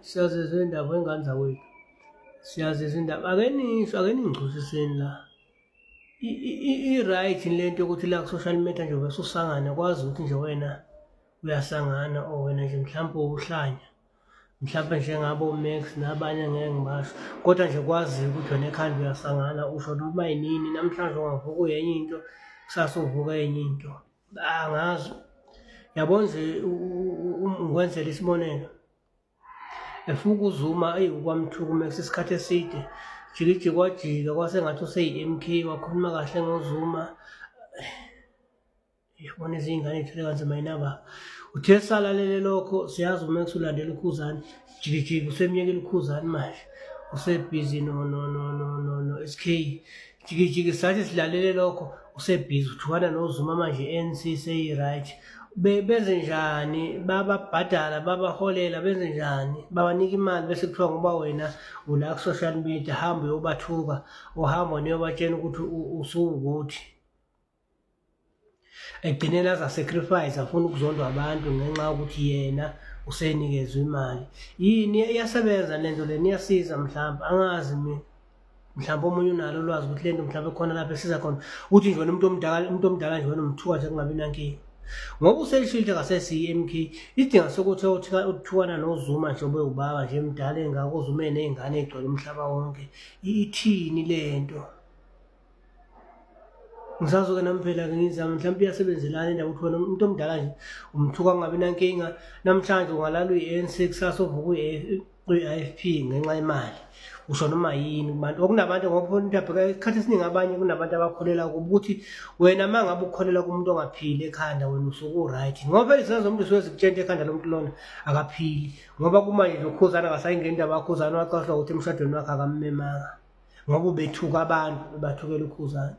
Siyazizwa indaba wengane zakwethu. Siyazizwa indaba. Ake ningigcusiseni la. I-right lento yokuthi la ku-social media nje ube ususangana kwazi ukuthi nje wena uyasangana or wena nje mhlawumbe uhlanya. Mhlawumbe njengabo-Max nabanye ngeke ngibasho. Kodwa nje kwaziyo ukuthi wena ekhanda uyasangana usho noma yinini namhlanje ungavuka uyenye into, kusasa uvuka enye into. Angazi. Yabo nje ngikwenzela isibonelo. Efuna ukuzuma ukwamthuka uMax isikhathi eside. Jikijiki wajika kwase ngathi useyi-MK wakhuluma kahle ngozuma. Yabona izingane ithele kanzima yinaba. Uthe salalele lokho siyazi uMax ulandela ukhuzani. Jikijiki usemyekela ukhuzani manje. Usebhizi no SK. Jikijiki sathi silalele lokho usebhizi uthukana nozuma manje ANC seyi-right. Benze njani bababhadala babaholela benze njani babanika imali bese kuthiwa ngoba wena ula ku-social media hamba uyobathuka uhamba niyobatshela ukuthi usuwukuthi egcineni aza-sacrifice afuna ukuzondwa abantu ngenxa yokuthi yena usenikezwe imali. Yini iyasebenza lento le iyasiza mhlawumbe angazi mina mhlawumbe omunye unalo ulwazi ukuthi lento mhlawumbe khona lapho esiza khona uthi nje wena umuntu omdala nje wena umthuka nje kungabi nankinga. Ngoba uselishile ngasesi-MK idinga sokuthi uthukana nozuma nje obe ubaba nje emdala engako uzume nezingane egcwele umhlaba wonke. Ithini lento? Ngisazoke nami phela-ke ngizama mhlawumbe iyasebenzelana indaba ukuthi wena umuntu omdala nje umthuka kungabi nankinga. Namhlanje ungalala uyi-ANC kusasa uvuka uyi-IFP ngenxa yemali. Usho noma yini kubantu okunabantu ngoba indaba isikhathi esiningi abanye kunabantu abakholela kubo ukuthi wena uma ngabe ukholela kumuntu ongaphili ekhanda wena usuke u-right. Ngoba phela izenzo umuntu usuke zikutshenta ekhanda lomuntu lona akaphili ngoba kumanje nje ukhuzana akasayingeni indaba kakhuzana waqashwa ukuthi emshadweni wakhe akammemanga ngoba ubethuka abantu bebathukela ukhuzana.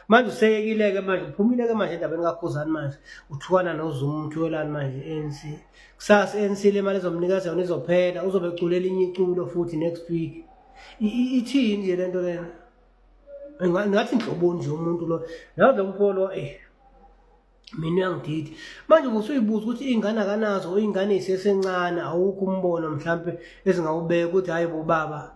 Manje useyekile-ke manje uphumile-ke manje endabeni kakhuzani manje uthukana nozuma umthukelani manje ANC. Kusasa ANC le mali ezomnikeza yona izophela uzobe eculela inye iculo futhi next week. Ithini nje lento lena? Ngathi inhloboni nje umuntu lo. Yazi umfolo mina uyangididi. Manje usuyibuza ukuthi ingane akanazo ingane isesencane awukho umbono mhlawumbe ezingawubeka ukuthi hayi bobaba.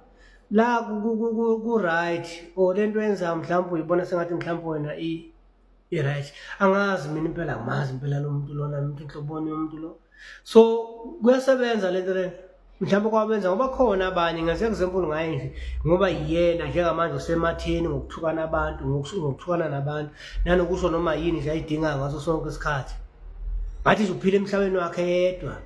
La ku-right or lento yenza mhlawumbe uyibona sengathi mhlawumbe wena i-right. Angazi mina impela angimazi impela lo muntu lona umuntu inhloboni yomuntu lo. So kuyasebenza lento lena. Mhlawumbe kwabenza ngoba khona abanye ngathi example ngaye nje ngoba yena njengamanje usematheni ngokuthukana abantu ngokuthukana nabantu nanokusho noma yini nje ayidinga ngaso sonke isikhathi. Ngathi nje uphila emhlabeni wakhe yedwa.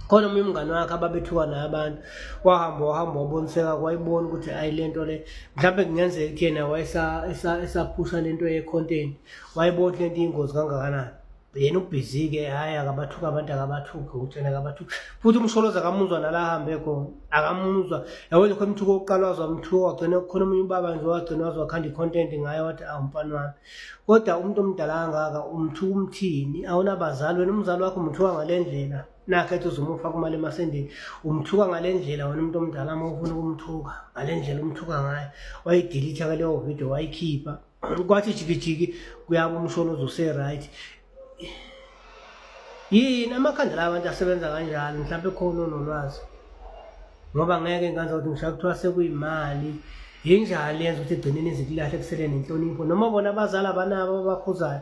Khona omunye umngane wakhe ababethuka naye abantu wahamba waboniseka kwayibona ukuthi ayi lento le mhlawumbe kungenzeka ukuthi yena wayesaphusha lento ye-content wayibona lento iyingozi kangakanani. Yena ubhizi-ke hhayi akabathuka abantu akabathuki ukutshena akabathuki futhi umsholozi akamuzwa nala ahambe khona akamuzwa. Yabona khona umthuko wokuqala wazi wamthuka wagcina kukhona omunye ubaba nje wagcina wazi wakhanda i-content ngaye wathi awumfana wami. Kodwa umuntu omdala kangaka umthuka umthini awunabazali wena umzali wakho umthuka ngale ndlela nakho ethi uzumufaka imali emasendeni umthuka ngale ndlela wena umuntu omdala uma ufuna ukumthuka ngale ndlela umthuka ngayo wayidelitha ke leyo video wayikhipha kwathi jikijiki kuyaba umsholozi use-right. Yini amakhandela abantu asebenza kanjalo mhlawumbe khona onolwazi ngoba ngeke nganza ukuthi ngishaya kuthiwa sekuyimali yinjalo yenza ukuthi egcineni izikulahle kusele nenhlonipho noma bona abazali abanabo abakhuzayo.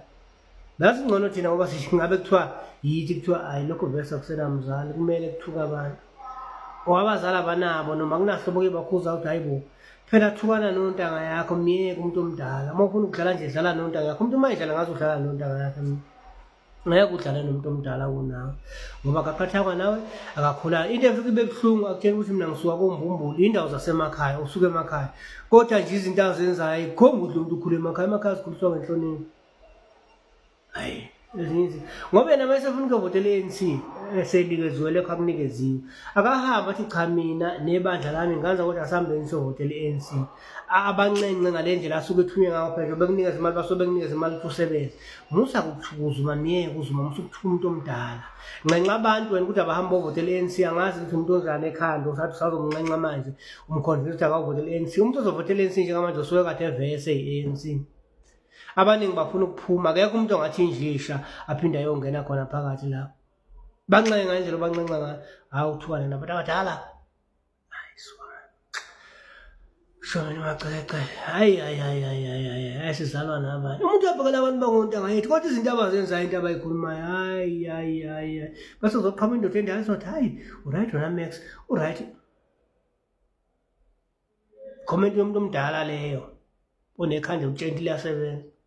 Lasi ngcono thina ngoba singabe kuthiwa yithi kuthiwa hayi lokho vese akusena mzali kumele kuthuka abantu abazali abanabo noma kunahlobo-ke bakhuza ukuthi hayi bo phela thukana nontanga yakho myeke umuntu omdala uma ufuna ukudlala nje dlala nontanga yakho umuntu uma edlala ngaze udlala nontanga yakhe ngeke udlale nomuntu omdala kunawe ngoba akaphathakwa nawe akakhulana. Into efika ibe buhlungu akutshela ukuthi mina ngisuka koMbumbulu indawo zasemakhaya usuke emakhaya kodwa nje izinto azenzayo ayikhombi ukuthi umuntu ukhule emakhaya sikhuliswa ngenhlonipho. Hayi ezinye izinto ngoba yena mase efuna ukuvotela i-ANC eselikeziwe lekho akunikeziwe akahamba athi cha mina nebandla lami nganza ukuthi asihambeni siyovotela i-ANC abancence ngale ndlela asuke ethunywe ngayo phela bekunikeza imali basobe bekunikeza imali ukuthi usebenze musa ukuthukuza myeke uzuma musa ukuthuka umuntu omdala ncenca abantu wena ukuthi abahamba bovotela i-ANC angazi ukuthi umuntu onjani ekhanda usathi usazomncenca manje umkhonvisa ukuthi akavotela i-ANC umuntu ozovotela i-ANC njengamanje usuke kade evese i-ANC. Abaningi bafuna ukuphuma akekho umuntu ongathi injisha aphinde ayongena khona phakathi lapho. banxenxe ngendlela banxenxa ngayo hawu uthukane nabantu abadala hayi shona macece hayi sizalwa nabanye umuntu uyabhekela abantu bangontanga yethu kodwa izinto abazenzayo into abayikhulumayo hayi bese uzoqhama indoda endayo sothi hayi uright wena Max uright comment yomuntu omdala leyo onekhanda elitshentile liyasebenza